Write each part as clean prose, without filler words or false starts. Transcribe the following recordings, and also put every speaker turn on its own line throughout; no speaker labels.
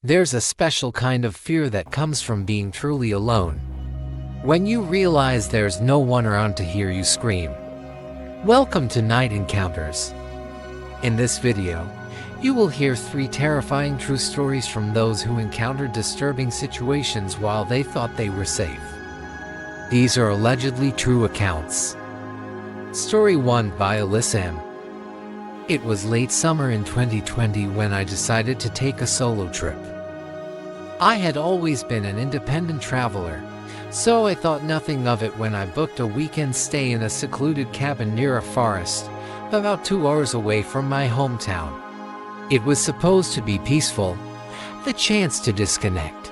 There's a special kind of fear that comes from being truly alone. When you realize there's no one around to hear you scream. Welcome to Night Encounters. In this video, you will hear 3 terrifying true stories from those who encountered disturbing situations while they thought they were safe. These are allegedly true accounts. Story 1 by Alyssa M. It was late summer in 2020 when I decided to take a solo trip. I had always been an independent traveler, so I thought nothing of it when I booked a weekend stay in a secluded cabin near a forest, about 2 hours away from my hometown. It was supposed to be peaceful, the chance to disconnect.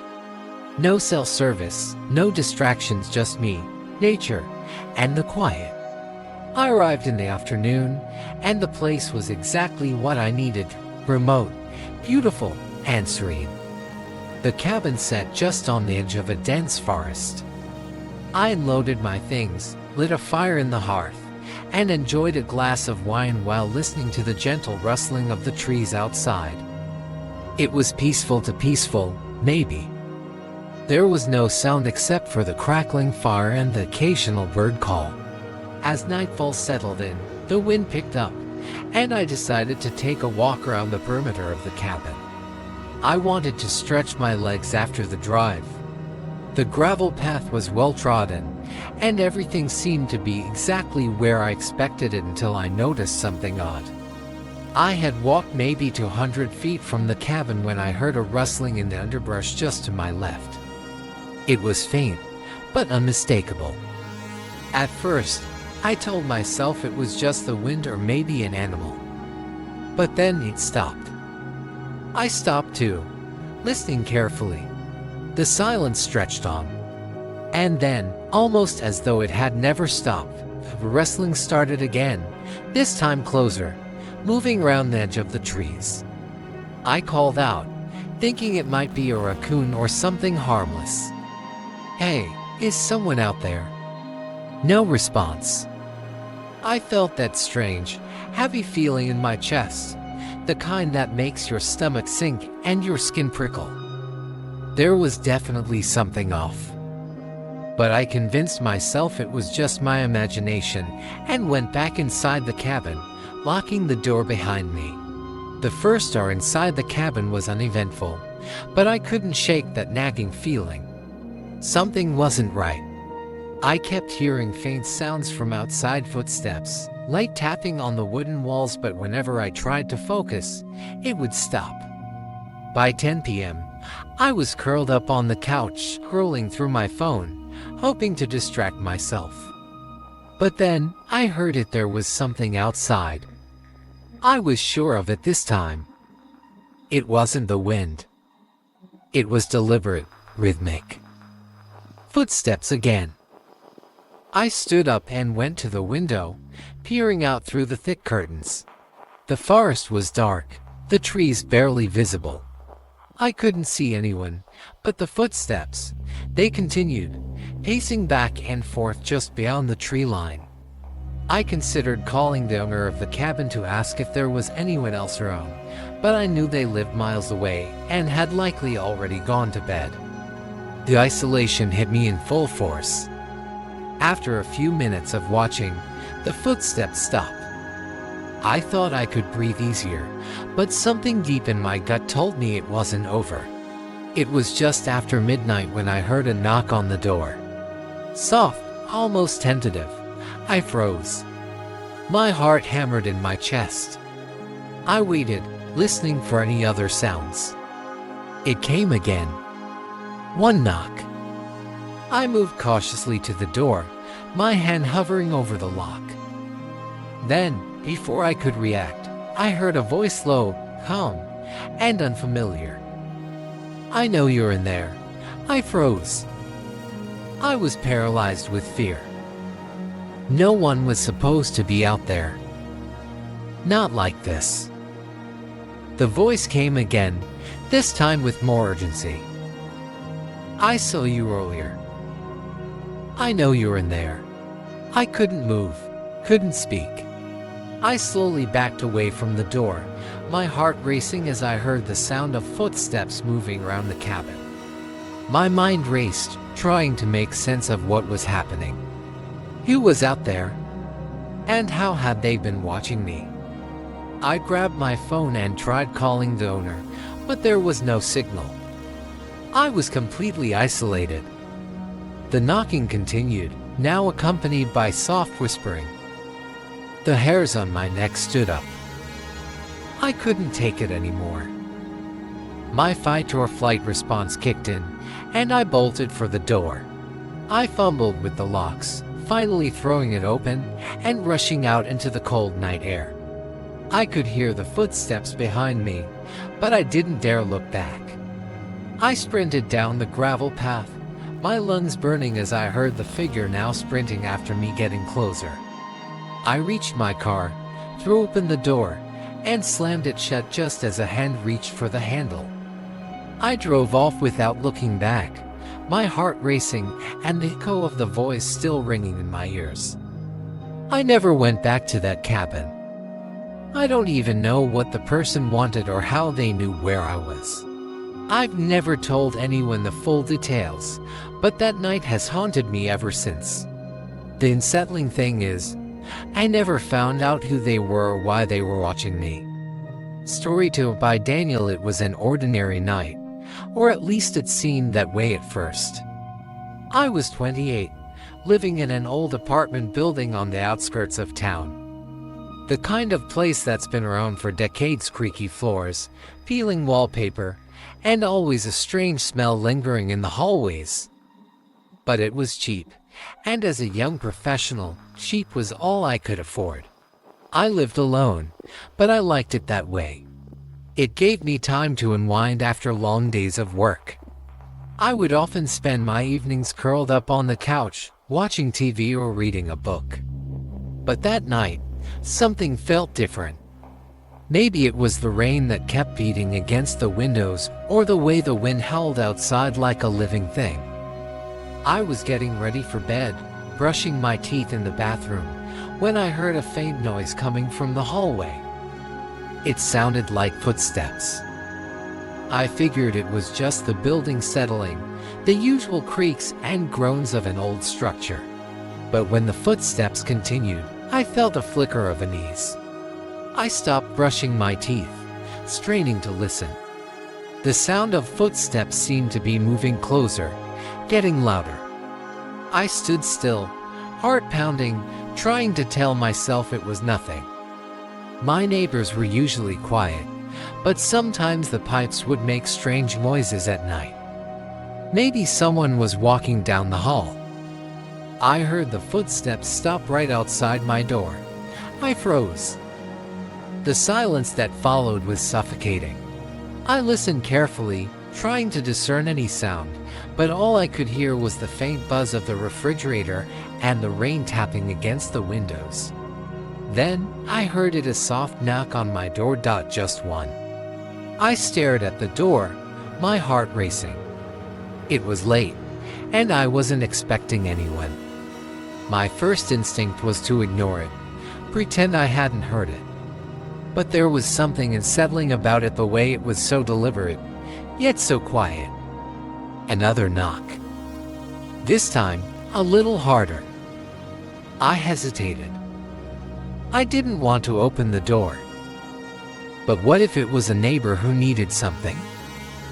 No cell service, no distractions, just me, nature, and the quiet. I arrived in the afternoon, and the place was exactly what I needed: remote, beautiful, and serene. The cabin sat just on the edge of a dense forest. I unloaded my things, lit a fire in the hearth, and enjoyed a glass of wine while listening to the gentle rustling of the trees outside. It was peaceful to peaceful, maybe. There was no sound except for the crackling fire and the occasional bird call. As nightfall settled in, the wind picked up, and I decided to take a walk around the perimeter of the cabin. I wanted to stretch my legs after the drive. The gravel path was well trodden, and everything seemed to be exactly where I expected it until I noticed something odd. I had walked maybe 200 feet from the cabin when I heard a rustling in the underbrush just to my left. It was faint, but unmistakable. At first, I told myself it was just the wind or maybe an animal. But then it stopped. I stopped too, listening carefully. The silence stretched on. And then, almost as though it had never stopped, the rustling started again, this time closer, moving around the edge of the trees. I called out, thinking it might be a raccoon or something harmless. "Hey, is someone out there?" No response. I felt that strange, heavy feeling in my chest, the kind that makes your stomach sink and your skin prickle. There was definitely something off. But I convinced myself it was just my imagination and went back inside the cabin, locking the door behind me. The first hour inside the cabin was uneventful, but I couldn't shake that nagging feeling. Something wasn't right. I kept hearing faint sounds from outside, footsteps, light tapping on the wooden walls, but whenever I tried to focus, it would stop. By 10 p.m., I was curled up on the couch, scrolling through my phone, hoping to distract myself. But then, I heard it. There was something outside. I was sure of it this time. It wasn't the wind. It was deliberate, rhythmic. Footsteps again. I stood up and went to the window, peering out through the thick curtains. The forest was dark, the trees barely visible. I couldn't see anyone, but the footsteps, they continued, pacing back and forth just beyond the tree line. I considered calling the owner of the cabin to ask if there was anyone else around, but I knew they lived miles away and had likely already gone to bed. The isolation hit me in full force. After a few minutes of watching, the footsteps stopped. I thought I could breathe easier, but something deep in my gut told me it wasn't over. It was just after midnight when I heard a knock on the door. Soft, almost tentative. I froze. My heart hammered in my chest. I waited, listening for any other sounds. It came again. One knock. I moved cautiously to the door, my hand hovering over the lock. Then, before I could react, I heard a voice, low, calm, and unfamiliar. "I know you're in there." I froze. I was paralyzed with fear. No one was supposed to be out there. Not like this. The voice came again, this time with more urgency. "I saw you earlier. I know you're in there." I couldn't move, couldn't speak. I slowly backed away from the door, my heart racing as I heard the sound of footsteps moving around the cabin. My mind raced, trying to make sense of what was happening. Who was out there? And how had they been watching me? I grabbed my phone and tried calling the owner, but there was no signal. I was completely isolated. The knocking continued, now accompanied by soft whispering. The hairs on my neck stood up. I couldn't take it anymore. My fight or flight response kicked in, and I bolted for the door. I fumbled with the locks, finally throwing it open and rushing out into the cold night air. I could hear the footsteps behind me, but I didn't dare look back. I sprinted down the gravel path, my lungs burning as I heard the figure now sprinting after me getting closer. I reached my car, threw open the door, and slammed it shut just as a hand reached for the handle. I drove off without looking back, my heart racing and the echo of the voice still ringing in my ears. I never went back to that cabin. I don't even know what the person wanted or how they knew where I was. I've never told anyone the full details, but that night has haunted me ever since. The unsettling thing is, I never found out who they were or why they were watching me. Story 2 by Daniel. It was an ordinary night, or at least it seemed that way at first. I was 28, living in an old apartment building on the outskirts of town. The kind of place that's been around for decades, creaky floors, peeling wallpaper, and always a strange smell lingering in the hallways. But it was cheap, and as a young professional, cheap was all I could afford. I lived alone, but I liked it that way. It gave me time to unwind after long days of work. I would often spend my evenings curled up on the couch, watching TV or reading a book. But that night, something felt different. Maybe it was the rain that kept beating against the windows, or the way the wind howled outside like a living thing. I was getting ready for bed, brushing my teeth in the bathroom, when I heard a faint noise coming from the hallway. It sounded like footsteps. I figured it was just the building settling, the usual creaks and groans of an old structure. But when the footsteps continued, I felt a flicker of unease. I stopped brushing my teeth, straining to listen. The sound of footsteps seemed to be moving closer, getting louder. I stood still, heart pounding, trying to tell myself it was nothing. My neighbors were usually quiet, but sometimes the pipes would make strange noises at night. Maybe someone was walking down the hall. I heard the footsteps stop right outside my door. I froze. The silence that followed was suffocating. I listened carefully, trying to discern any sound, but all I could hear was the faint buzz of the refrigerator and the rain tapping against the windows. Then, I heard a soft knock on my door. Just one. I stared at the door, my heart racing. It was late, and I wasn't expecting anyone. My first instinct was to ignore it, pretend I hadn't heard it. But there was something unsettling about it, the way it was so deliberate, yet so quiet. Another knock. This time, a little harder. I hesitated. I didn't want to open the door. But what if it was a neighbor who needed something?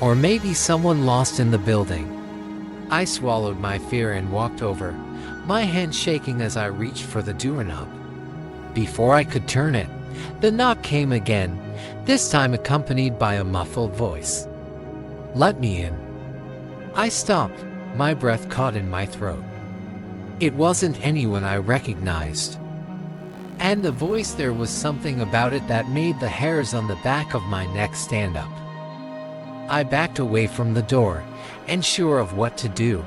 Or maybe someone lost in the building? I swallowed my fear and walked over, my hand shaking as I reached for the doorknob. Before I could turn it, the knock came again, this time accompanied by a muffled voice. "Let me in." I stopped, my breath caught in my throat. It wasn't anyone I recognized. And the voice, there was something about it that made the hairs on the back of my neck stand up. I backed away from the door, unsure of what to do.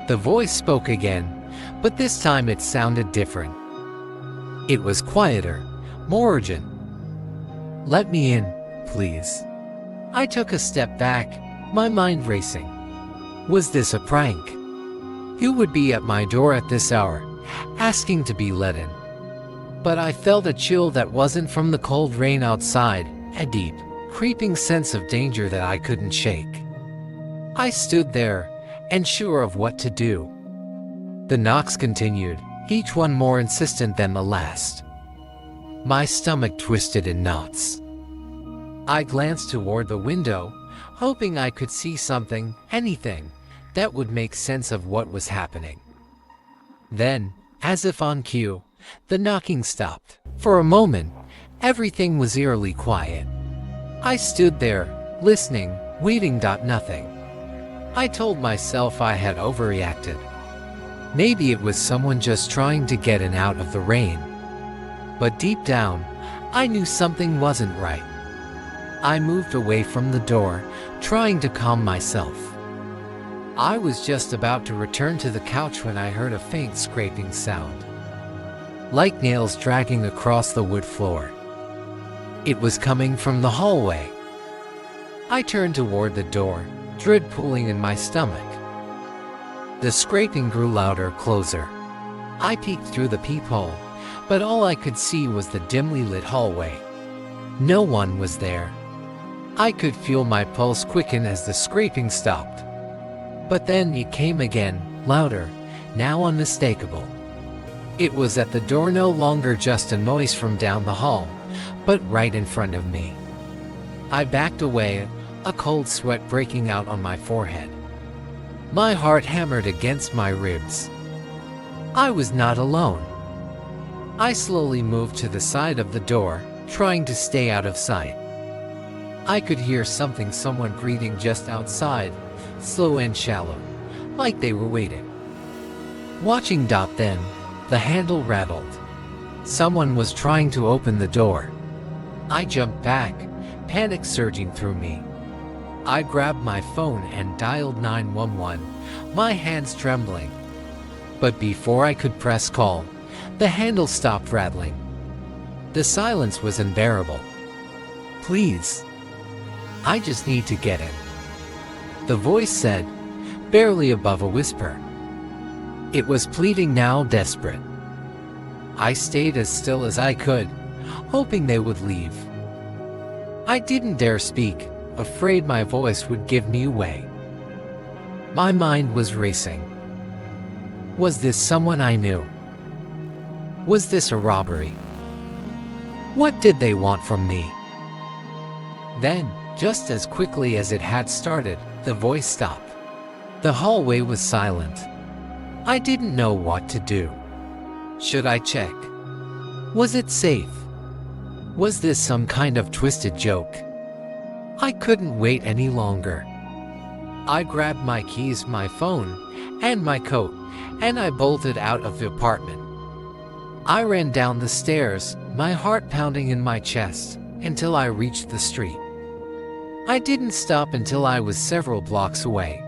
The voice spoke again, but this time it sounded different. It was quieter, more urgent. "Let me in, please." I took a step back, my mind racing. Was this a prank? Who would be at my door at this hour, asking to be let in? But I felt a chill that wasn't from the cold rain outside, a deep, creeping sense of danger that I couldn't shake. I stood there, unsure of what to do. The knocks continued, each one more insistent than the last. My stomach twisted in knots. I glanced toward the window, hoping I could see something, anything, that would make sense of what was happening. Then, as if on cue, the knocking stopped. For a moment, everything was eerily quiet. I stood there, listening, waiting. Nothing. I told myself I had overreacted. Maybe it was someone just trying to get in out of the rain. But deep down, I knew something wasn't right. I moved away from the door, trying to calm myself. I was just about to return to the couch when I heard a faint scraping sound, like nails dragging across the wood floor. It was coming from the hallway. I turned toward the door, dread pulling in my stomach. The scraping grew louder, closer. I peeked through the peephole, but all I could see was the dimly lit hallway. No one was there. I could feel my pulse quicken as the scraping stopped. But then it came again, louder, now unmistakable. It was at the door, no longer just a noise from down the hall, but right in front of me. I backed away, a cold sweat breaking out on my forehead. My heart hammered against my ribs. I was not alone. I slowly moved to the side of the door, trying to stay out of sight. I could hear someone breathing just outside, slow and shallow, like they were waiting. Watching. Then, the handle rattled. Someone was trying to open the door. I jumped back, panic surging through me. I grabbed my phone and dialed 911, my hands trembling. But before I could press call, the handle stopped rattling. The silence was unbearable. "Please. I just need to get in," the voice said, barely above a whisper. It was pleading now, desperate. I stayed as still as I could, hoping they would leave. I didn't dare speak, afraid my voice would give me away. My mind was racing. Was this someone I knew? Was this a robbery? What did they want from me? Then, just as quickly as it had started, the voice stopped. The hallway was silent. I didn't know what to do. Should I check? Was it safe? Was this some kind of twisted joke? I couldn't wait any longer. I grabbed my keys, my phone, and my coat, and I bolted out of the apartment. I ran down the stairs, my heart pounding in my chest, until I reached the street. I didn't stop until I was several blocks away,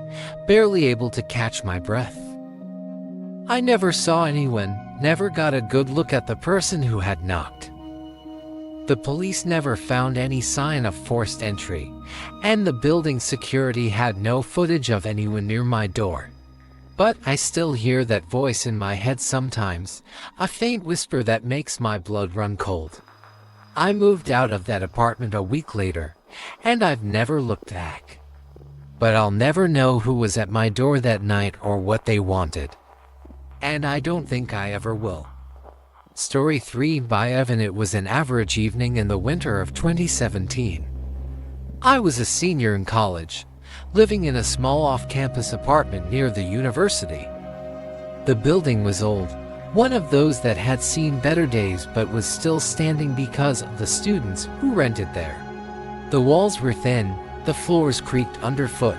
barely able to catch my breath. I never saw anyone, never got a good look at the person who had knocked. The police never found any sign of forced entry, and the building security had no footage of anyone near my door. But I still hear that voice in my head sometimes, a faint whisper that makes my blood run cold. I moved out of that apartment a week later, and I've never looked back. But I'll never know who was at my door that night or what they wanted. And I don't think I ever will. Story 3 by Evan. It was an average evening in the winter of 2017. I was a senior in college, living in a small off-campus apartment near the university. The building was old, one of those that had seen better days but was still standing because of the students who rented there. The walls were thin, the floors creaked underfoot,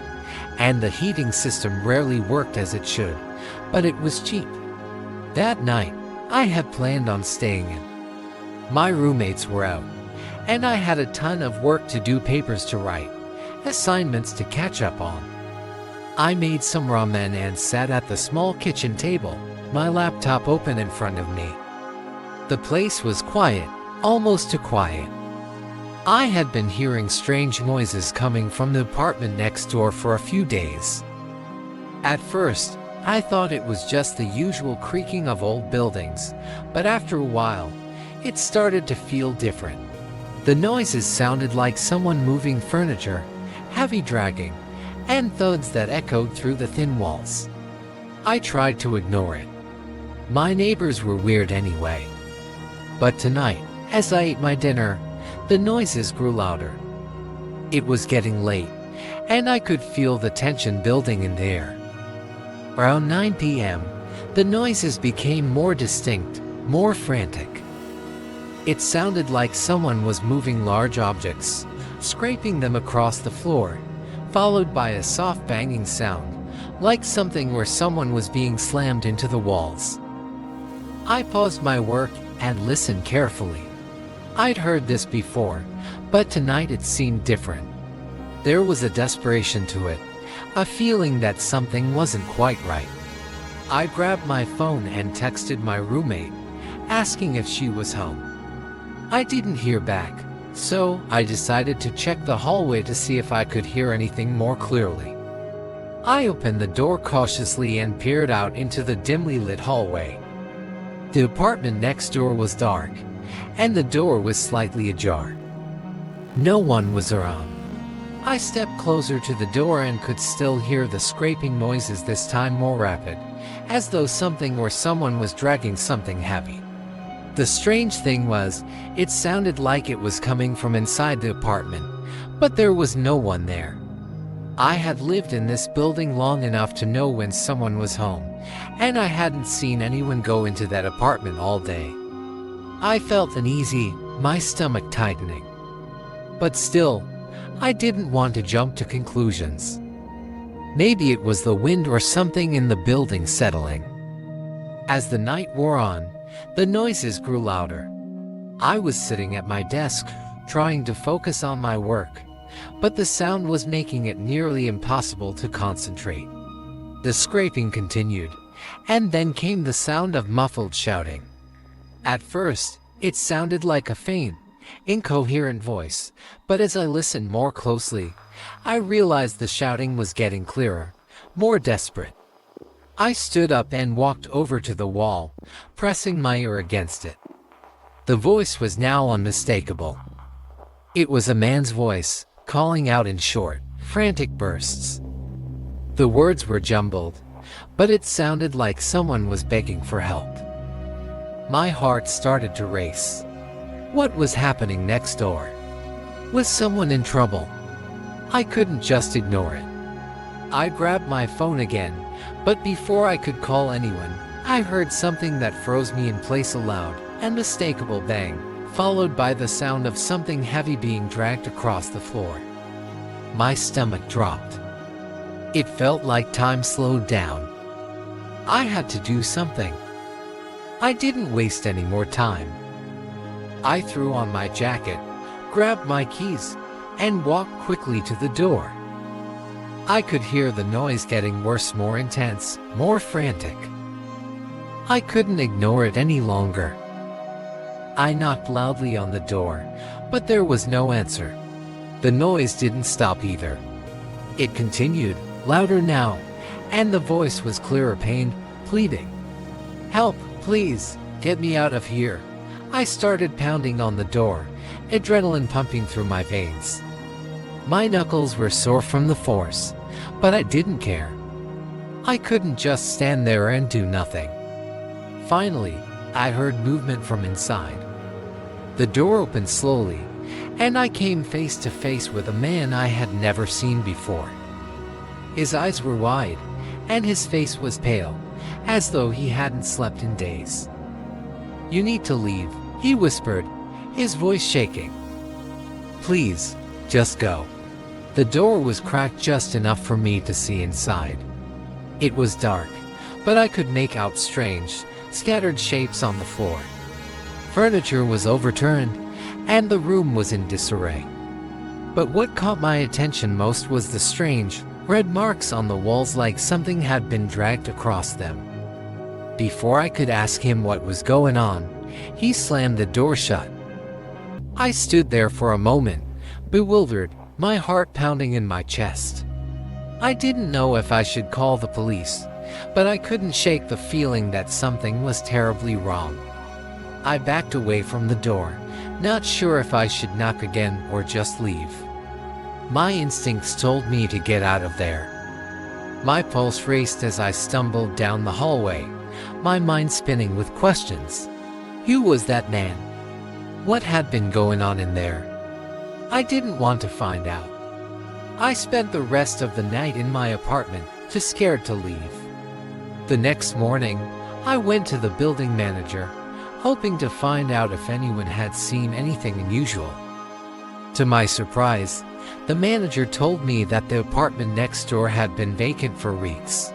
and the heating system rarely worked as it should, but it was cheap. That night, I had planned on staying in. My roommates were out, and I had a ton of work to do, papers to write, assignments to catch up on. I made some ramen and sat at the small kitchen table, my laptop open in front of me. The place was quiet, almost too quiet. I had been hearing strange noises coming from the apartment next door for a few days. At first, I thought it was just the usual creaking of old buildings, but after a while, it started to feel different. The noises sounded like someone moving furniture, heavy dragging, and thuds that echoed through the thin walls. I tried to ignore it. My neighbors were weird anyway. But tonight, as I ate my dinner, the noises grew louder. It was getting late, and I could feel the tension building in the air. Around 9 p.m., the noises became more distinct, more frantic. It sounded like someone was moving large objects, scraping them across the floor, followed by a soft banging sound, like something where someone was being slammed into the walls. I paused my work and listened carefully. I'd heard this before, but tonight it seemed different. There was a desperation to it, a feeling that something wasn't quite right. I grabbed my phone and texted my roommate, asking if she was home. I didn't hear back, so I decided to check the hallway to see if I could hear anything more clearly. I opened the door cautiously and peered out into the dimly lit hallway. The apartment next door was dark, and the door was slightly ajar. No one was around. I stepped closer to the door and could still hear the scraping noises, this time more rapid, as though something or someone was dragging something heavy. The strange thing was, it sounded like it was coming from inside the apartment, but there was no one there. I had lived in this building long enough to know when someone was home, and I hadn't seen anyone go into that apartment all day. I felt uneasy, my stomach tightening. But still, I didn't want to jump to conclusions. Maybe it was the wind or something in the building settling. As the night wore on, the noises grew louder. I was sitting at my desk, trying to focus on my work, but the sound was making it nearly impossible to concentrate. The scraping continued, and then came the sound of muffled shouting. At first, it sounded like a faint, incoherent voice, but as I listened more closely, I realized the shouting was getting clearer, more desperate. I stood up and walked over to the wall, pressing my ear against it. The voice was now unmistakable. It was a man's voice, calling out in short, frantic bursts. The words were jumbled, but it sounded like someone was begging for help. My heart started to race. What was happening next door? Was someone in trouble? I couldn't just ignore it. I grabbed my phone again, but before I could call anyone, I heard something that froze me in place, a loud, unmistakable bang, followed by the sound of something heavy being dragged across the floor. My stomach dropped. It felt like time slowed down. I had to do something. I didn't waste any more time. I threw on my jacket, grabbed my keys, and walked quickly to the door. I could hear the noise getting worse, more intense, more frantic. I couldn't ignore it any longer. I knocked loudly on the door, but there was no answer. The noise didn't stop either. It continued, louder now, and the voice was clearer, pained, pleading. "Help, please, get me out of here." I started pounding on the door, adrenaline pumping through my veins. My knuckles were sore from the force, but I didn't care. I couldn't just stand there and do nothing. Finally, I heard movement from inside. The door opened slowly, and I came face to face with a man I had never seen before. His eyes were wide, and his face was pale, as though he hadn't slept in days. "You need to leave," he whispered, his voice shaking. "Please, just go." The door was cracked just enough for me to see inside. It was dark, but I could make out strange, scattered shapes on the floor. Furniture was overturned, and the room was in disarray. But what caught my attention most was the strange, red marks on the walls, like something had been dragged across them. Before I could ask him what was going on, he slammed the door shut. I stood there for a moment, bewildered, my heart pounding in my chest. I didn't know if I should call the police, but I couldn't shake the feeling that something was terribly wrong. I backed away from the door, not sure if I should knock again or just leave. My instincts told me to get out of there. My pulse raced as I stumbled down the hallway, my mind spinning with questions. Who was that man? What had been going on in there? I didn't want to find out. I spent the rest of the night in my apartment, too scared to leave. The next morning, I went to the building manager, hoping to find out if anyone had seen anything unusual. To my surprise, the manager told me that the apartment next door had been vacant for weeks.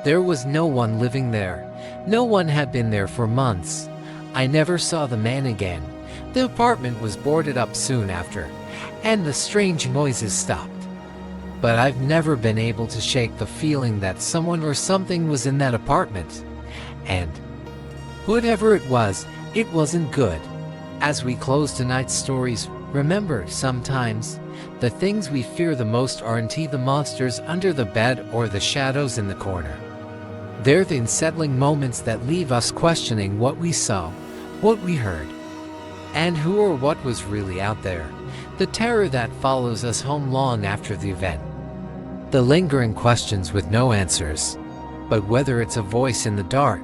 There was no one living there. No one had been there for months. I never saw the man again. The apartment was boarded up soon after, and the strange noises stopped. But I've never been able to shake the feeling that someone or something was in that apartment. And whatever it wasn't good. As we close tonight's stories, remember, sometimes the things we fear the most aren't the monsters under the bed or the shadows in the corner. They're the unsettling moments that leave us questioning what we saw, what we heard, and who or what was really out there. The terror that follows us home long after the event. The lingering questions with no answers. But whether it's a voice in the dark,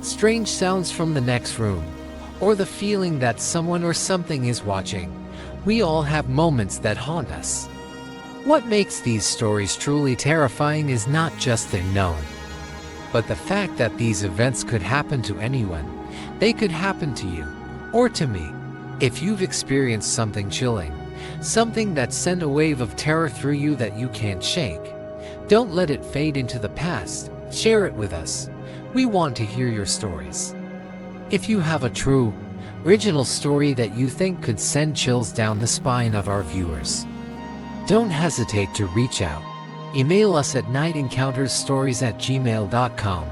strange sounds from the next room, or the feeling that someone or something is watching, we all have moments that haunt us. What makes these stories truly terrifying is not just the unknown, but the fact that these events could happen to anyone. They could happen to you, or to me. If you've experienced something chilling, something that sent a wave of terror through you that you can't shake, don't let it fade into the past. Share it with us. We want to hear your stories. If you have a true, original story that you think could send chills down the spine of our viewers, don't hesitate to reach out. Email us at nightencountersstories@gmail.com,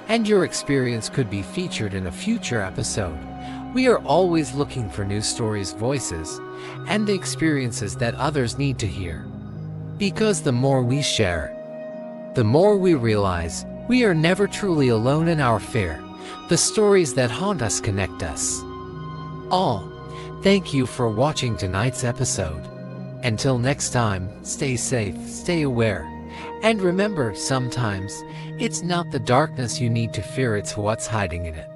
and your experience could be featured in a future episode. We are always looking for new stories, voices, and the experiences that others need to hear. Because the more we share, the more we realize we are never truly alone in our fear. The stories that haunt us connect us all. Thank you for watching tonight's episode. Until next time, stay safe, stay aware, and remember, sometimes it's not the darkness you need to fear, it's what's hiding in it.